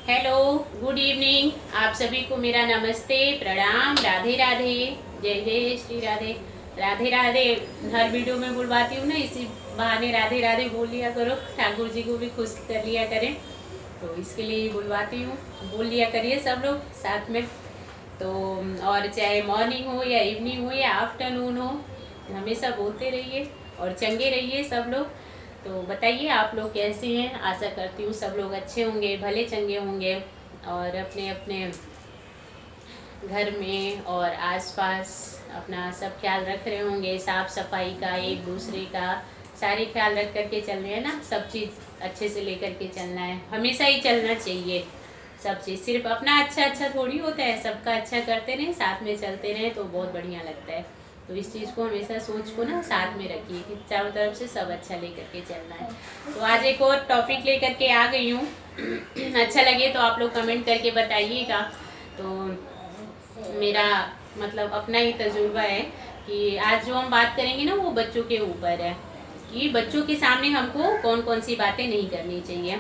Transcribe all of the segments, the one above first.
Hello, good evening. आप सभी को मेरा नमस्ते, प्रणाम, राधे राधे, जय जय श्री राधे। राधे राधे हर वीडियो में बुलवाती हूँ ना, इसी बहाने राधे राधे बोल लिया करो, ठाकुर जी को भी खुश कर लिया करें। तो इसके लिए ही बुलवाती हूँ, बोल लिया करिए सब लोग साथ में। तो और चाहे मॉर्निंग हो या इवनिंग हो या आफ्टरनून हो, हमेशा बोलते रहिए और चंगे रहिए सब लोग। तो बताइए आप लोग कैसे हैं। आशा करती हूँ सब लोग अच्छे होंगे, भले चंगे होंगे और अपने अपने घर में और आसपास अपना सब ख्याल रख रहे होंगे, साफ सफाई का, एक दूसरे का सारे ख्याल रख करके चल रहे हैं ना। सब चीज़ अच्छे से लेकर के चलना है, हमेशा ही चलना चाहिए। सब चीज़ सिर्फ अपना अच्छा अच्छा थोड़ी होता है, सबका अच्छा करते रहें, साथ में चलते रहें तो बहुत बढ़िया लगता है। तो इस चीज़ को हमेशा सोच को ना साथ में रखिए कि चारों तरफ से सब अच्छा लेकर के चलना है। तो आज एक और टॉपिक लेकर के आ गई हूँ। अच्छा लगे तो आप लोग कमेंट करके बताइएगा। तो मेरा मतलब अपना ही तजुर्बा है कि आज जो हम बात करेंगे ना वो बच्चों के ऊपर है कि बच्चों के सामने हमको कौन कौन सी बातें नहीं करनी चाहिए।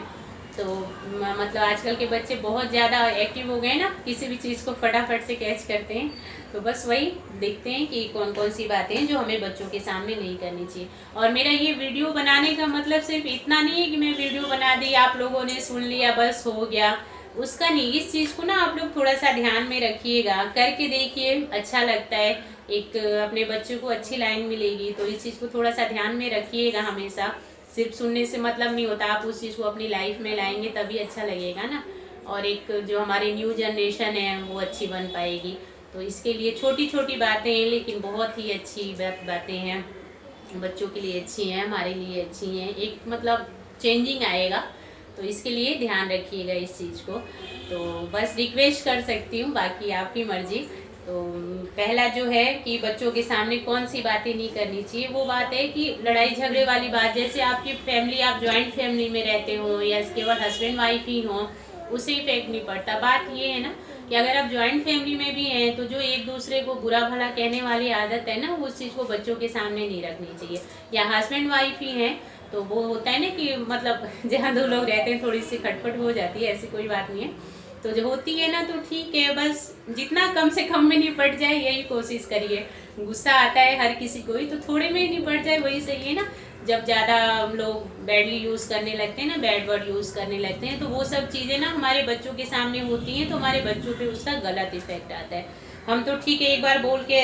तो मतलब आजकल के बच्चे बहुत ज़्यादा एक्टिव हो गए ना, किसी भी चीज़ को फटाफट से कैच करते हैं। तो बस वही देखते हैं कि कौन कौन सी बातें हैं जो हमें बच्चों के सामने नहीं करनी चाहिए। और मेरा ये वीडियो बनाने का मतलब सिर्फ इतना नहीं है कि मैं वीडियो बना दी, आप लोगों ने सुन लिया, बस हो गया, उसका नहीं। इस चीज़ को ना आप लोग थोड़ा सा ध्यान में रखिएगा, करके देखिए, अच्छा लगता है, एक अपने बच्चों को अच्छी लाइन मिलेगी। तो इस चीज़ को थोड़ा सा ध्यान में रखिएगा हमेशा। सिर्फ सुनने से मतलब नहीं होता, आप उस चीज़ को अपनी लाइफ में लाएंगे तभी अच्छा लगेगा ना। और एक जो हमारी न्यू जनरेशन है वो अच्छी बन पाएगी। तो इसके लिए छोटी छोटी बातें हैं लेकिन बहुत ही अच्छी बातें हैं, बच्चों के लिए अच्छी हैं, हमारे लिए अच्छी हैं, एक मतलब चेंजिंग आएगा। तो इसके लिए ध्यान रखिएगा इस चीज़ को। तो बस रिक्वेस्ट कर सकती हूँ, बाकी आपकी मर्जी। तो पहला जो है कि बच्चों के सामने कौन सी बातें नहीं करनी चाहिए, वो बात है कि लड़ाई झगड़े वाली बात। जैसे आपकी फैमिली, आप जॉइंट फैमिली में रहते हो या केवल हस्बैंड वाइफ ही हो, उससे इफेक्ट नहीं पड़ता। बात ये है ना कि अगर आप जॉइंट फैमिली में भी हैं तो जो एक दूसरे को बुरा भला कहने वाली आदत है ना, उस चीज़ को बच्चों के सामने नहीं रखनी चाहिए। या हस्बैंड वाइफ ही हैं तो वो होता है ना कि मतलब जहाँ दो लोग रहते हैं थोड़ी सी खटपट हो जाती है, ऐसी कोई बात नहीं है। तो जो होती है ना तो ठीक है, बस जितना कम से कम में निपट जाए यही कोशिश करिए। गुस्सा आता है हर किसी को ही, तो थोड़े में ही निपट जाए वही सही है ना। जब ज़्यादा हम लोग बैडली यूज़ करने लगते हैं ना, बैड वर्ड यूज़ करने लगते हैं, तो वो सब चीज़ें ना हमारे बच्चों के सामने होती हैं तो हमारे बच्चों पे उसका गलत इफेक्ट आता है। हम तो ठीक है एक बार बोल के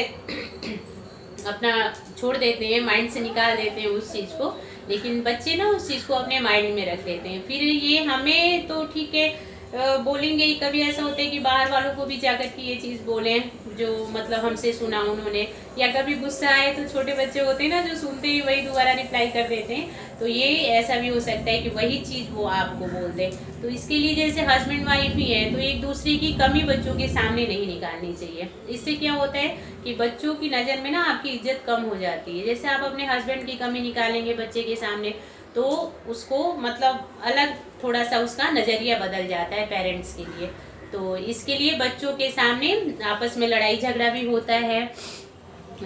अपना छोड़ देते हैं, माइंड से निकाल देते हैं उस चीज़ को, लेकिन बच्चे ना उस चीज़ को अपने माइंड में रख लेते हैं। फिर ये हमें तो ठीक है बोलेंगे ही, कभी ऐसा होता है कि बाहर वालों को भी जाकर के ये चीज़ बोलें जो मतलब हमसे सुना उन्होंने। या कभी गुस्सा आए तो छोटे बच्चे होते हैं ना जो सुनते ही वही दोबारा रिप्लाई कर देते हैं, तो ये ऐसा भी हो सकता है कि वही चीज़ वो आपको बोल दे। तो इसके लिए जैसे हस्बैंड वाइफ ही है तो एक दूसरे की कमी बच्चों के सामने नहीं निकालनी चाहिए। इससे क्या होता है कि बच्चों की नज़र में ना आपकी इज्जत कम हो जाती है। जैसे आप अपने हस्बैंड की कमी निकालेंगे बच्चे के सामने तो उसको मतलब अलग थोड़ा सा उसका नज़रिया बदल जाता है पेरेंट्स के लिए। तो इसके लिए बच्चों के सामने आपस में लड़ाई झगड़ा भी होता है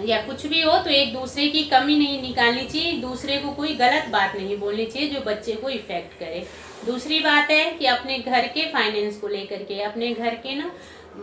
या कुछ भी हो तो एक दूसरे की कमी नहीं निकालनी चाहिए, एक दूसरे को कोई गलत बात नहीं बोलनी चाहिए जो बच्चे को इफेक्ट करे। दूसरी बात है कि अपने घर के फाइनेंस को लेकर के, अपने घर के ना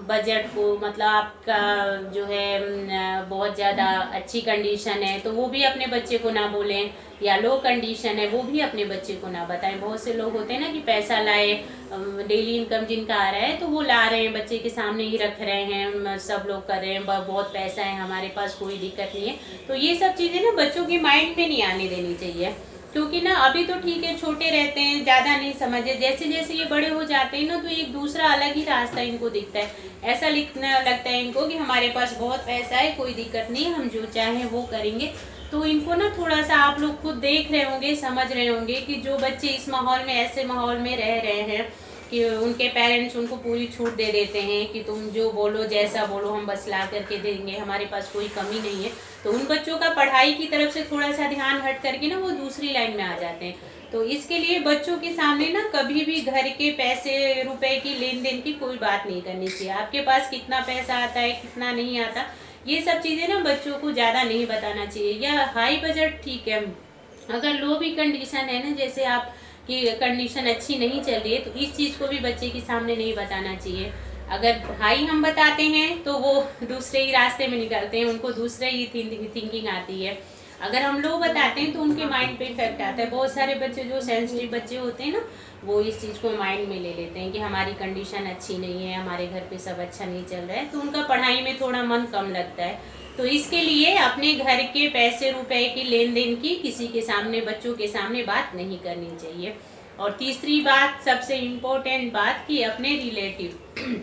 बजट को, मतलब आपका जो है बहुत ज़्यादा अच्छी कंडीशन है तो वो भी अपने बच्चे को ना बोलें, या लो कंडीशन है वो भी अपने बच्चे को ना बताएं। बहुत से लोग होते हैं ना कि पैसा लाए, डेली इनकम जिनका आ रहा है तो वो ला रहे हैं बच्चे के सामने ही रख रहे हैं, सब लोग कर रहे हैं, बहुत पैसा है हमारे पास, कोई दिक्कत नहीं है। तो ये सब चीज़ें ना बच्चों के माइंड में नहीं आने देनी चाहिए, क्योंकि ना अभी तो ठीक है छोटे रहते हैं, ज़्यादा नहीं समझे, जैसे जैसे ये बड़े हो जाते हैं ना तो एक दूसरा अलग ही रास्ता इनको दिखता है। ऐसा लिखना लगता है इनको कि हमारे पास बहुत पैसा है, कोई दिक्कत नहीं, हम जो चाहें वो करेंगे। तो इनको ना थोड़ा सा आप लोग खुद देख रहे होंगे, समझ रहे होंगे कि जो बच्चे इस माहौल में, ऐसे माहौल में रह रहे हैं कि उनके पेरेंट्स उनको पूरी छूट दे देते हैं कि तुम जो बोलो, जैसा बोलो, हम बस ला करके देंगे, हमारे पास कोई कमी नहीं है। तो उन बच्चों का पढ़ाई की तरफ से थोड़ा सा ध्यान हट करके ना वो दूसरी लाइन में आ जाते हैं। तो इसके लिए बच्चों के सामने ना कभी भी घर के पैसे रुपए की लेन देन की कोई बात नहीं करनी चाहिए। आपके पास कितना पैसा आता है, कितना नहीं आता, ये सब चीज़ें ना बच्चों को ज़्यादा नहीं बताना चाहिए। या हाई बजट ठीक है, अगर लो भी कंडीशन है ना, जैसे आप कि कंडीशन अच्छी नहीं चल रही है, तो इस चीज़ को भी बच्चे के सामने नहीं बताना चाहिए। अगर हाई हम बताते हैं तो वो दूसरे ही रास्ते में निकलते हैं, उनको दूसरे ही थिंकिंग आती है। अगर हम लो बताते हैं तो उनके माइंड पे इफेक्ट आता है। बहुत सारे बच्चे जो सेंसिटिव बच्चे होते हैं ना, वो इस चीज़ को माइंड में ले लेते हैं कि हमारी कंडीशन अच्छी नहीं है, हमारे घर पे सब अच्छा नहीं चल रहा है, तो उनका पढ़ाई में थोड़ा मन कम लगता है। तो इसके लिए अपने घर के पैसे रुपए की लेन देन की किसी के सामने, बच्चों के सामने बात नहीं करनी चाहिए। और तीसरी बात, सबसे इम्पोर्टेंट बात, कि अपने रिलेटिव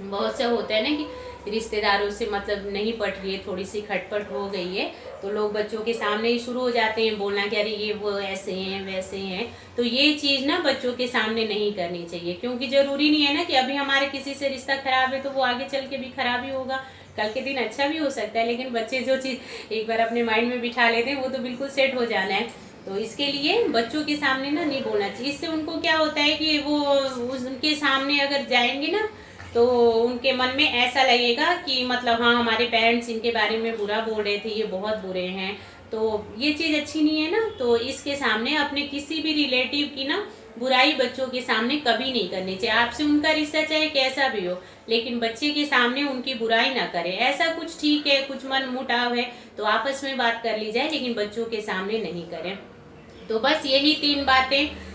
बहुत से होता है ना कि रिश्तेदारों से मतलब नहीं पट रही है, थोड़ी सी खटपट हो गई है, तो लोग बच्चों के सामने ही शुरू हो जाते हैं बोलना कि अरे ये वो ऐसे हैं वैसे हैं। तो ये चीज़ ना बच्चों के सामने नहीं करनी चाहिए, क्योंकि ज़रूरी नहीं है ना कि अभी हमारे किसी से रिश्ता खराब है तो वो आगे चल के भी खराब ही होगा, कल के दिन अच्छा भी हो सकता है। लेकिन बच्चे जो चीज़ एक बार अपने माइंड में बिठा लेते हैं वो तो बिल्कुल सेट हो जाना है। तो इसके लिए बच्चों के सामने ना नहीं बोलना चाहिए। इससे उनको क्या होता है कि वो उनके सामने अगर जाएंगे ना तो उनके मन में ऐसा लगेगा कि मतलब हाँ, हमारे पेरेंट्स इनके बारे में बुरा बोल रहे थे, ये बहुत बुरे हैं। तो ये चीज़ अच्छी नहीं है ना। तो इसके सामने अपने किसी भी रिलेटिव की ना बुराई बच्चों के सामने कभी नहीं करनी चाहिए। आपसे उनका रिश्ता चाहे कैसा भी हो, लेकिन बच्चे के सामने उनकी बुराई ना करें। ऐसा कुछ ठीक है, कुछ मन मुटाव है तो आपस में बात कर ली जाए, लेकिन बच्चों के सामने नहीं करें। तो बस यही 3 बातें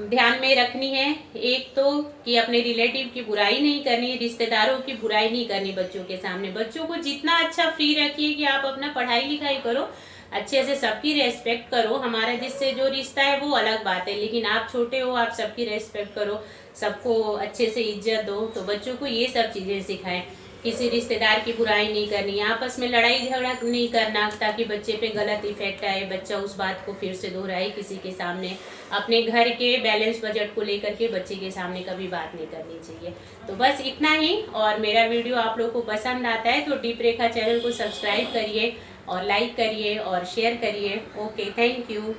ध्यान में रखनी है। एक तो कि अपने रिलेटिव की बुराई नहीं करनी, रिश्तेदारों की बुराई नहीं करनी बच्चों के सामने। बच्चों को जितना अच्छा फ्री रखिए कि आप अपना पढ़ाई लिखाई करो, अच्छे से सबकी रेस्पेक्ट करो। हमारा जिससे जो रिश्ता है वो अलग बात है, लेकिन आप छोटे हो, आप सबकी रेस्पेक्ट करो, सबको अच्छे से इज्जत दो। तो बच्चों को ये सब चीज़ें सिखाएं। किसी रिश्तेदार की बुराई नहीं करनी, आपस में लड़ाई झगड़ा नहीं करना ताकि बच्चे पे गलत इफेक्ट आए, बच्चा उस बात को फिर से दोहराए किसी के सामने। अपने घर के बैलेंस बजट को लेकर के बच्चे के सामने कभी बात नहीं करनी चाहिए। तो बस इतना ही। और मेरा वीडियो आप लोग को पसंद आता है तो डीप रेखा चैनल को सब्सक्राइब करिए और लाइक करिए और शेयर करिए। Okay, thank you.